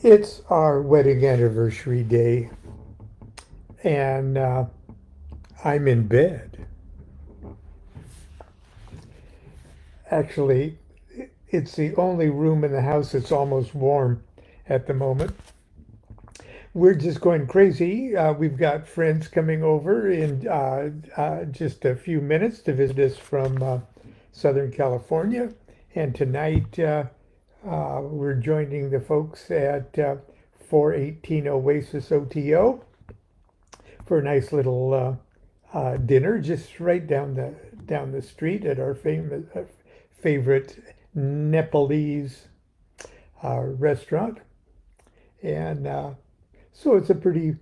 It's our wedding anniversary day, and I'm in bed. Actually, it's the only room in the house that's almost warm at the moment. We're just going crazy. We've got friends coming over in just a few minutes to visit us from Southern California. And tonight we're joining the folks at 418 Oasis OTO for a nice little dinner just right down the street at our famous favorite Nepalese restaurant, and so it's a pretty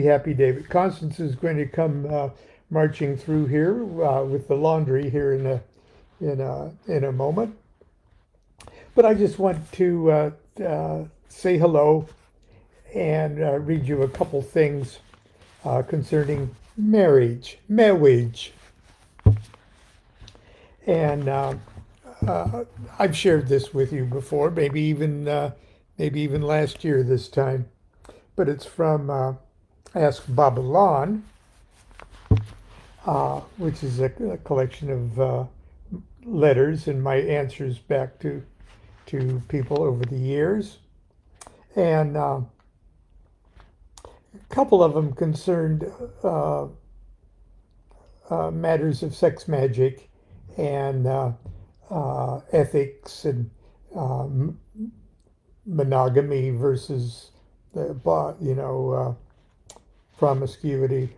happy day. But Constance is going to come marching through here with the laundry here in a moment. But I just want to say hello and read you a couple things concerning marriage, and I've shared this with you before, maybe even last year this time, but it's from Ask Baba Lon, which is a collection of letters and my answers back to people over the years, and a couple of them concerned matters of sex magic and ethics and um, monogamy versus promiscuity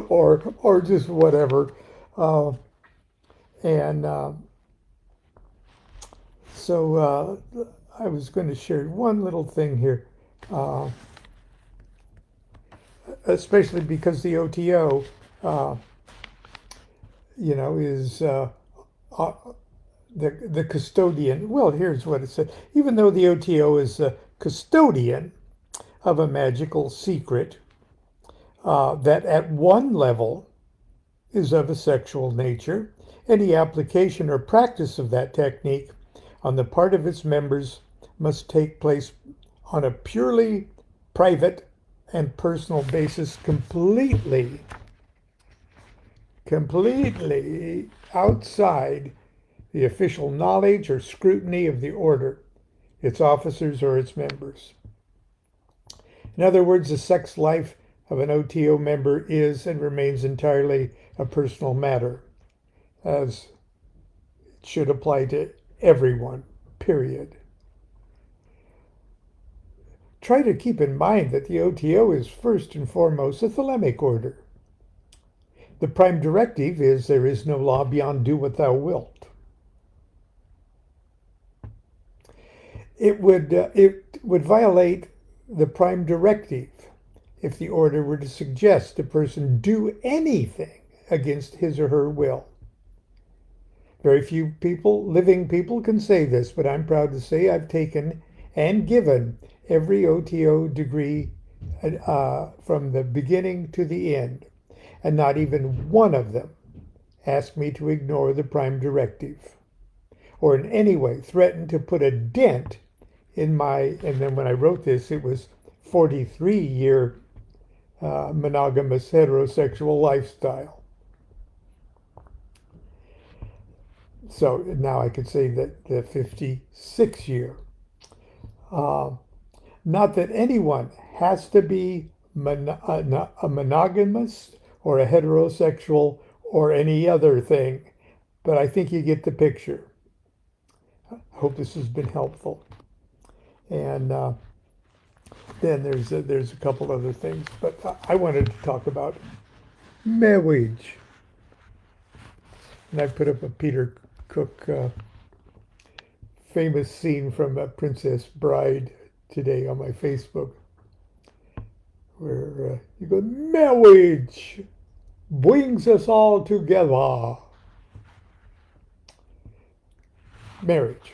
or or just whatever. Uh, and so I was going to share one little thing here, uh, especially because the OTO, uh, is uh, the custodian. Well, here's what it said. Even though the OTO is the custodian of a magical secret that at one level is of a sexual nature, any application or practice of that technique on the part of its members must take place on a purely private and personal basis, completely outside the official knowledge or scrutiny of the order, its officers, or its members. In other words, the sex life of an OTO member is and remains entirely a personal matter, as it should apply to everyone, period. Try to keep in mind that the OTO is first and foremost a thelemic order. The prime directive is there is no law beyond do what thou wilt. It would violate the prime directive if the order were to suggest a person do anything against his or her will. Very few living people, can say this, but I'm proud to say I've taken and given every OTO degree from the beginning to the end, and not even one of them asked me to ignore the prime directive or in any way threatened to put a dent in and then when I wrote this, it was 43-year monogamous heterosexual lifestyle. So now I could say that the 56-year. Not that anyone has to be a monogamous or a heterosexual or any other thing, but I think you get the picture. I hope this has been helpful. And then there's a couple other things, but I wanted to talk about marriage. And I put up a Peter Cook famous scene from Princess Bride today on my Facebook, where you go, marriage brings us all together. Marriage.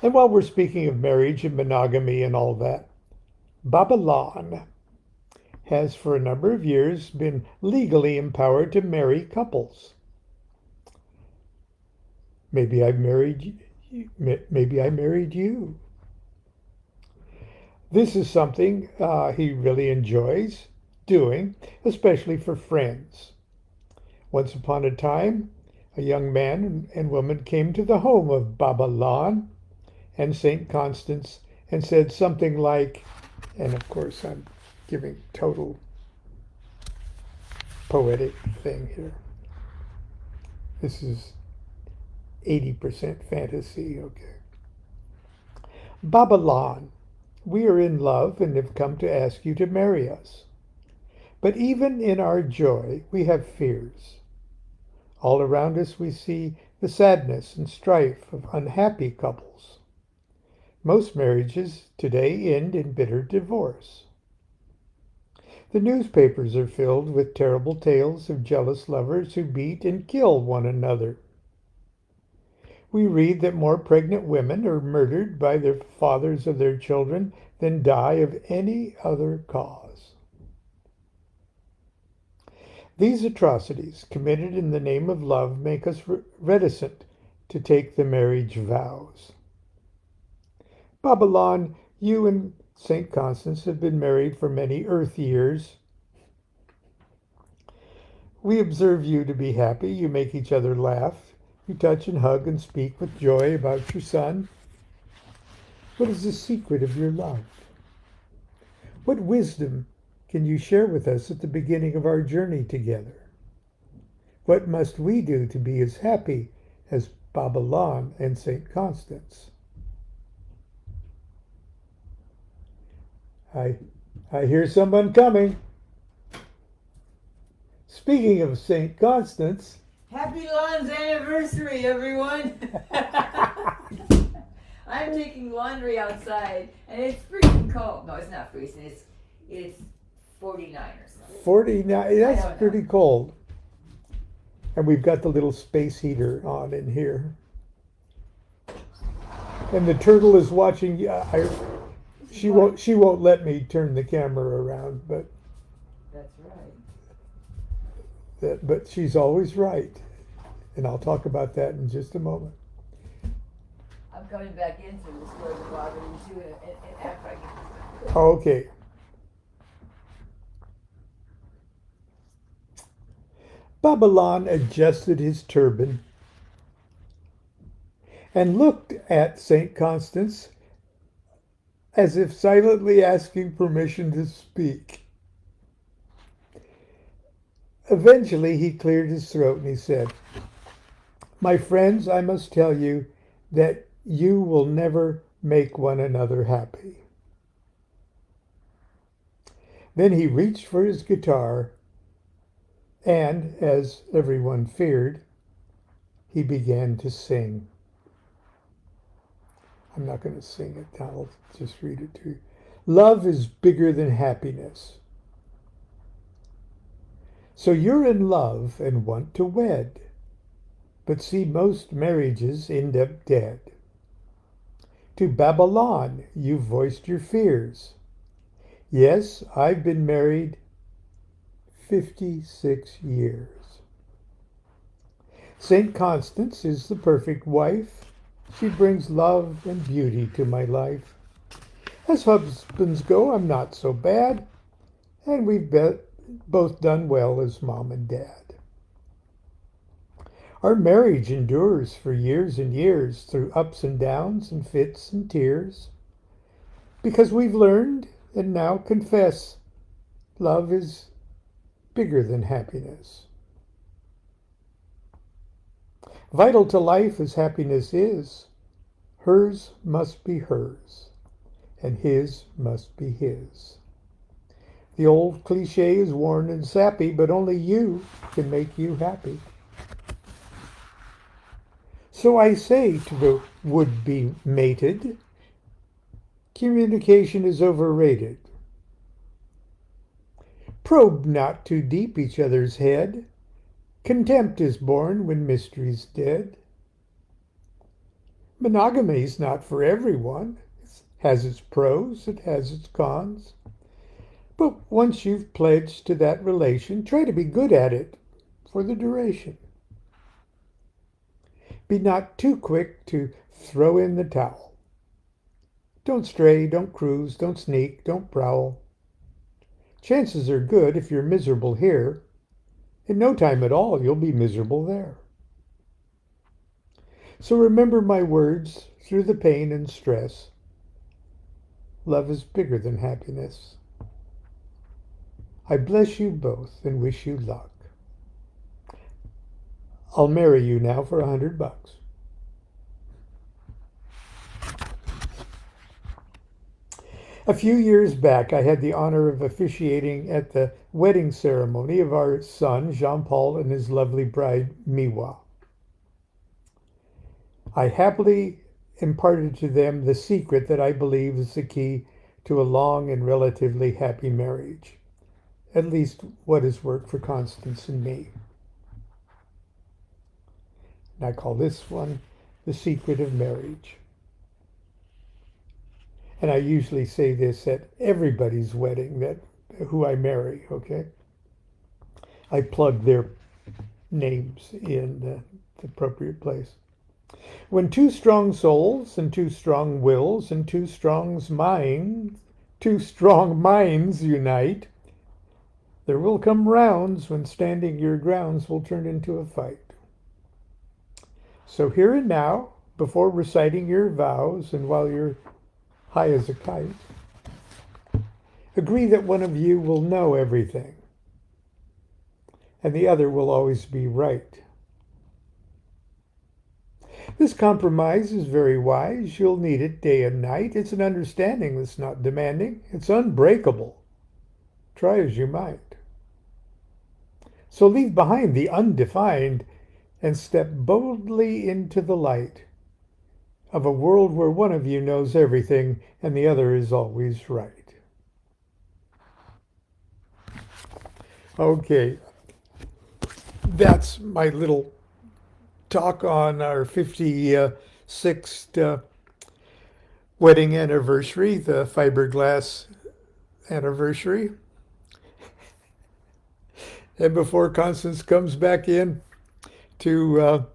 And while we're speaking of marriage and monogamy and all that, Babylon has for a number of years been legally empowered to marry couples. Maybe I've married Maybe I married you. This is something he really enjoys doing, especially for friends. Once upon a time, a young man and woman came to the home of Baba Lon and St. Constance and said something like, and of course I'm giving total poetic thing here. This is 80% fantasy, okay. Baba Lon, we are in love and have come to ask you to marry us. But even in our joy, we have fears. All around us we see the sadness and strife of unhappy couples. Most marriages today end in bitter divorce. The newspapers are filled with terrible tales of jealous lovers who beat and kill one another. We read that more pregnant women are murdered by the fathers of their children than die of any other cause. These atrocities committed in the name of love make us reticent to take the marriage vows. Babylon, you and St. Constance have been married for many earth years. We observe you to be happy. You make each other laugh. You touch and hug and speak with joy about your son. What is the secret of your love? What wisdom can you share with us at the beginning of our journey together? What must we do to be as happy as Babylon and St. Constance? I hear someone coming. Speaking of St. Constance. Happy Lon's anniversary, everyone! I'm taking laundry outside, and it's freezing cold. No, it's not freezing. It's 49 or something. 49. That's pretty cold. And we've got the little space heater on in here. And the turtle is watching. She won't let me turn the camera around, but that's right. But she's always right, and I'll talk about that in just a moment. I'm coming back into the store to bother you too, and after I get this. Okay. Babylon adjusted his turban and looked at St. Constance as if silently asking permission to speak. Eventually, he cleared his throat and he said, "My friends, I must tell you that you will never make one another happy." Then he reached for his guitar, and, as everyone feared, he began to sing. I'm not going to sing it. I'll just read it to you. Love is bigger than happiness. So you're in love and want to wed, but see, most marriages end up dead. To Babylon, you voiced your fears. Yes, I've been married 56 years. St. Constance is the perfect wife. She brings love and beauty to my life. As husbands go, I'm not so bad, and we've both done well as mom and dad. Our marriage endures for years and years through ups and downs and fits and tears, because we've learned and now confess love is bigger than happiness. Vital to life as happiness is, hers must be hers, and his must be his. The old cliche is worn and sappy, but only you can make you happy. So I say to the would-be mated, communication is overrated. Probe not too deep each other's head. Contempt is born when mystery's dead. Monogamy's not for everyone. It has its pros, it has its cons. But once you've pledged to that relation, try to be good at it for the duration. Be not too quick to throw in the towel. Don't stray, don't cruise, don't sneak, don't prowl. Chances are good if you're miserable here, in no time at all you'll be miserable there. So remember my words through the pain and stress. Love is bigger than happiness. I bless you both and wish you luck. I'll marry you now for $100. A few years back, I had the honor of officiating at the wedding ceremony of our son, Jean-Paul, and his lovely bride, Miwa. I happily imparted to them the secret that I believe is the key to a long and relatively happy marriage. At least what has worked for Constance and me. And I call this one the secret of marriage. And I usually say this at everybody's wedding that who I marry, okay? I plug their names in the appropriate place. When two strong souls and two strong wills and two strong minds unite, there will come rounds when standing your grounds will turn into a fight. So here and now, before reciting your vows and while you're high as a kite, agree that one of you will know everything and the other will always be right. This compromise is very wise. You'll need it day and night. It's an understanding that's not demanding. It's unbreakable. Try as you might. So leave behind the undefined and step boldly into the light of a world where one of you knows everything and the other is always right. Okay, that's my little talk on our 56th wedding anniversary, the fiberglass anniversary. And before Constance comes back in to,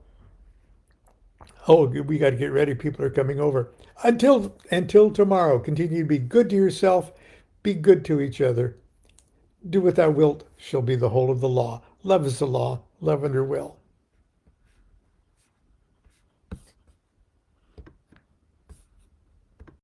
we got to get ready. People are coming over. Until tomorrow, continue to be good to yourself. Be good to each other. Do what thou wilt shall be the whole of the law. Love is the law. Love under will.